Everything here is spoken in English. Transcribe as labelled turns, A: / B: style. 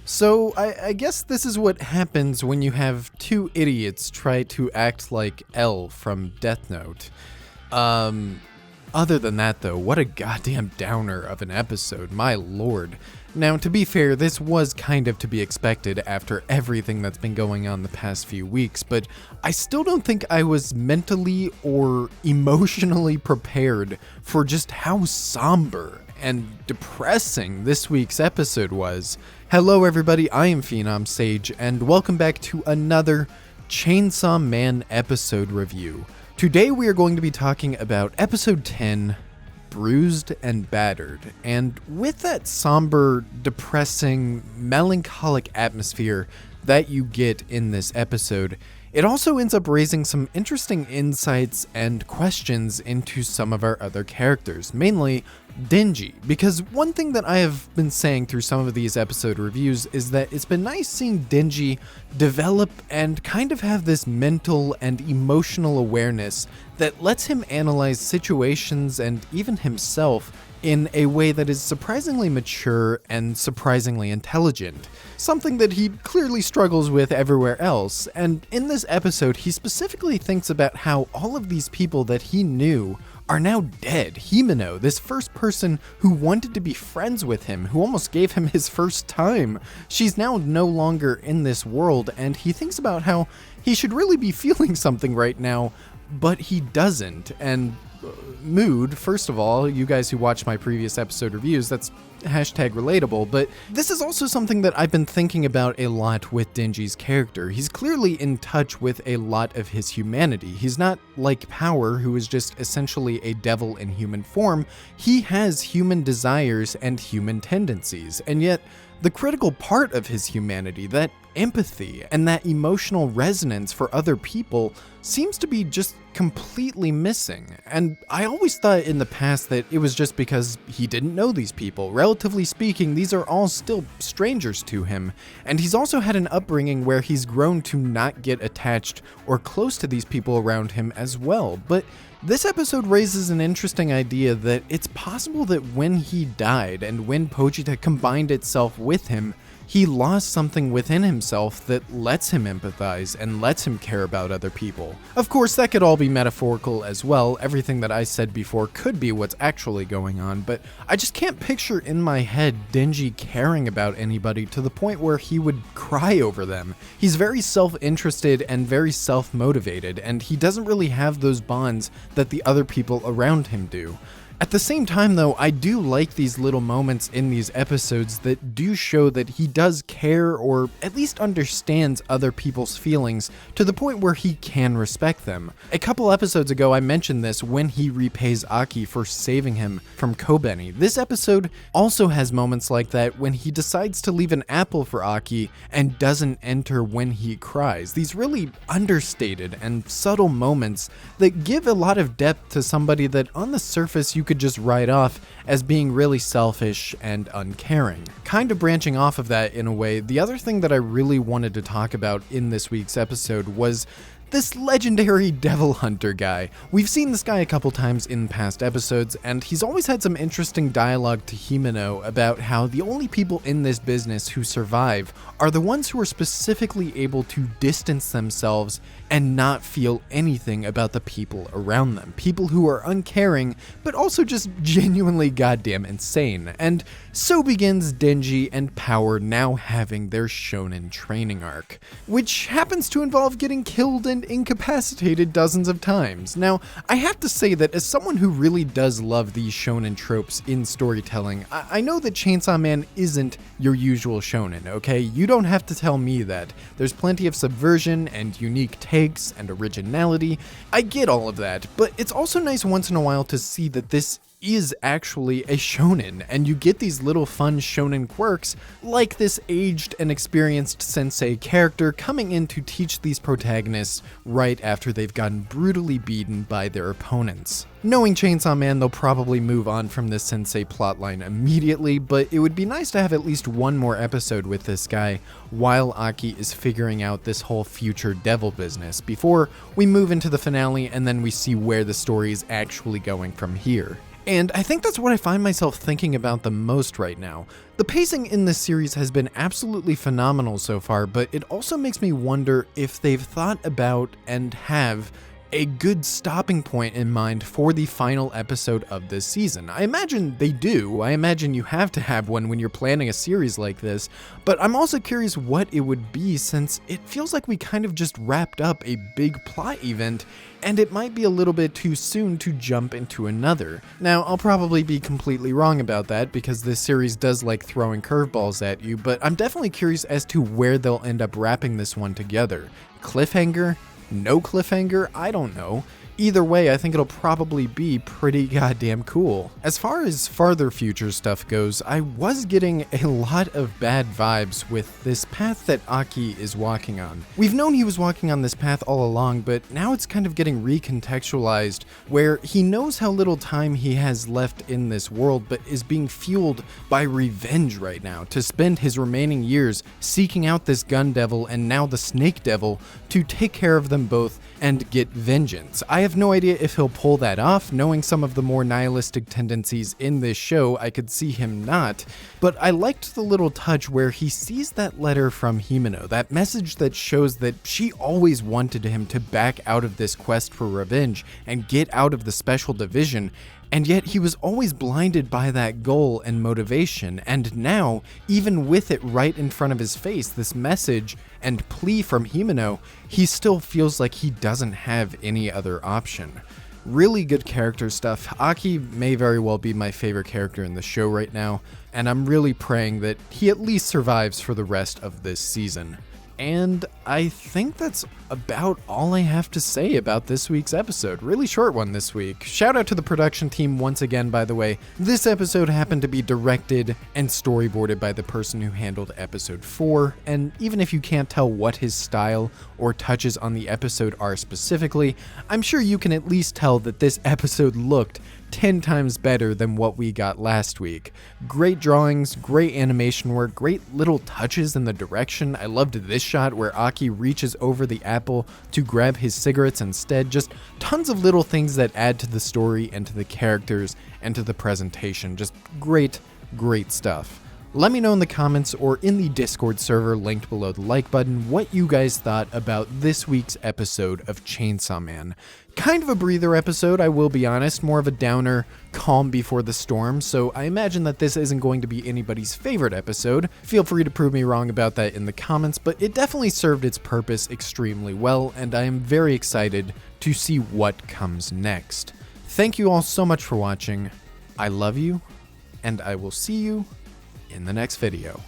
A: So I guess this is what happens when you have two idiots try to act like L from Death Note. Other than that though, what a goddamn downer of an episode, my lord. Now, to be fair, this was kind of to be expected after everything that's been going on the past few weeks, but I still don't think I was mentally or emotionally prepared for just how somber and depressing this week's episode was. Hello everybody, I am Phenom Sage, and welcome back to another Chainsaw Man episode review. Today we are going to be talking about episode 10, Bruised and Battered, and with that somber, depressing, melancholic atmosphere that you get in this episode, it also ends up raising some interesting insights and questions into some of our other characters, mainly Denji, because one thing that I have been saying through some of these episode reviews is that it's been nice seeing Denji develop and kind of have this mental and emotional awareness that lets him analyze situations and even himself in a way that is surprisingly mature and surprisingly intelligent, something that he clearly struggles with everywhere else. And in this episode, he specifically thinks about how all of these people that he knew are now dead. Himeno, this first person who wanted to be friends with him, who almost gave him his first time, she's now no longer in this world, and he thinks about how he should really be feeling something right now, but he doesn't. And mood, first of all, you guys who watched my previous episode reviews, that's hashtag relatable, but this is also something that I've been thinking about a lot with Denji's character. He's clearly in touch with a lot of his humanity. He's not like Power, who is just essentially a devil in human form. He has human desires and human tendencies, and yet the critical part of his humanity, that empathy and that emotional resonance for other people, seems to be just completely missing. And I always thought in the past that it was just because he didn't know these people. Relatively speaking, these are all still strangers to him. And he's also had an upbringing where he's grown to not get attached or close to these people around him as well. But this episode raises an interesting idea that it's possible that when he died and when Pogita combined itself with him, he lost something within himself that lets him empathize and lets him care about other people. Of course, that could all be metaphorical as well. Everything that I said before could be what's actually going on, but I just can't picture in my head Denji caring about anybody to the point where he would cry over them. He's very self-interested and very self-motivated, and he doesn't really have those bonds that the other people around him do. At the same time though, I do like these little moments in these episodes that do show that he does care or at least understands other people's feelings to the point where he can respect them. A couple episodes ago I mentioned this when he repays Aki for saving him from Kobeni. This episode also has moments like that when he decides to leave an apple for Aki and doesn't enter when he cries. These really understated and subtle moments that give a lot of depth to somebody that on the surface you could just write off as being really selfish and uncaring. Kind of branching off of that in a way, the other thing that I really wanted to talk about in this week's episode was this legendary devil hunter guy. We've seen this guy a couple times in past episodes, and he's always had some interesting dialogue to Himeno about how the only people in this business who survive are the ones who are specifically able to distance themselves and not feel anything about the people around them. People who are uncaring, but also just genuinely goddamn insane. And so begins Denji and Power now having their shonen training arc, which happens to involve getting killed and incapacitated dozens of times. Now, I have to say that as someone who really does love these shonen tropes in storytelling, I know that Chainsaw Man isn't your usual shonen, okay? You don't have to tell me that. There's plenty of subversion and unique takes and originality. I get all of that, but it's also nice once in a while to see that this is actually a shonen, and you get these little fun shonen quirks like this aged and experienced sensei character coming in to teach these protagonists right after they've gotten brutally beaten by their opponents. Knowing Chainsaw Man, they'll probably move on from this sensei plotline immediately, but it would be nice to have at least one more episode with this guy while Aki is figuring out this whole future devil business before we move into the finale and then we see where the story is actually going from here. And I think that's what I find myself thinking about the most right now. The pacing in this series has been absolutely phenomenal so far, but it also makes me wonder if they've thought about and have a good stopping point in mind for the final episode of this season. I imagine they do. I imagine you have to have one when you're planning a series like this, but I'm also curious what it would be, since it feels like we kind of just wrapped up a big plot event, and it might be a little bit too soon to jump into another. Now, I'll probably be completely wrong about that because this series does like throwing curveballs at you, but I'm definitely curious as to where they'll end up wrapping this one together. Cliffhanger? No cliffhanger? I don't know. Either way, I think it'll probably be pretty goddamn cool. As far as farther future stuff goes, I was getting a lot of bad vibes with this path that Aki is walking on. We've known he was walking on this path all along, but now it's kind of getting recontextualized, where he knows how little time he has left in this world, but is being fueled by revenge right now to spend his remaining years seeking out this gun devil and now the snake devil to take care of them both and get vengeance. I have no idea if he'll pull that off. Knowing some of the more nihilistic tendencies in this show, I could see him not, but I liked the little touch where he sees that letter from Himeno, that message that shows that she always wanted him to back out of this quest for revenge and get out of the special division, and yet he was always blinded by that goal and motivation, and now, even with it right in front of his face, this message and plea from Himeno, he still feels like he doesn't have any other option. Really good character stuff. Aki may very well be my favorite character in the show right now, and I'm really praying that he at least survives for the rest of this season. And I think that's about all I have to say about this week's episode. Really short one this week. Shout out to the production team once again, by the way. This episode happened to be directed and storyboarded by the person who handled episode 4, and even if you can't tell what his style or touches on the episode are specifically, I'm sure you can at least tell that this episode looked 10 times better than what we got last week. Great drawings, great animation work, great little touches in the direction. I loved this shot where Aki reaches over the apple to grab his cigarettes instead. Just tons of little things that add to the story and to the characters and to the presentation. Just great, great stuff. Let me know in the comments or in the Discord server linked below the like button what you guys thought about this week's episode of Chainsaw Man. Kind of a breather episode, I will be honest, more of a downer, calm before the storm, so I imagine that this isn't going to be anybody's favorite episode. Feel free to prove me wrong about that in the comments, but it definitely served its purpose extremely well, and I am very excited to see what comes next. Thank you all so much for watching. I love you, and I will see you in the next video.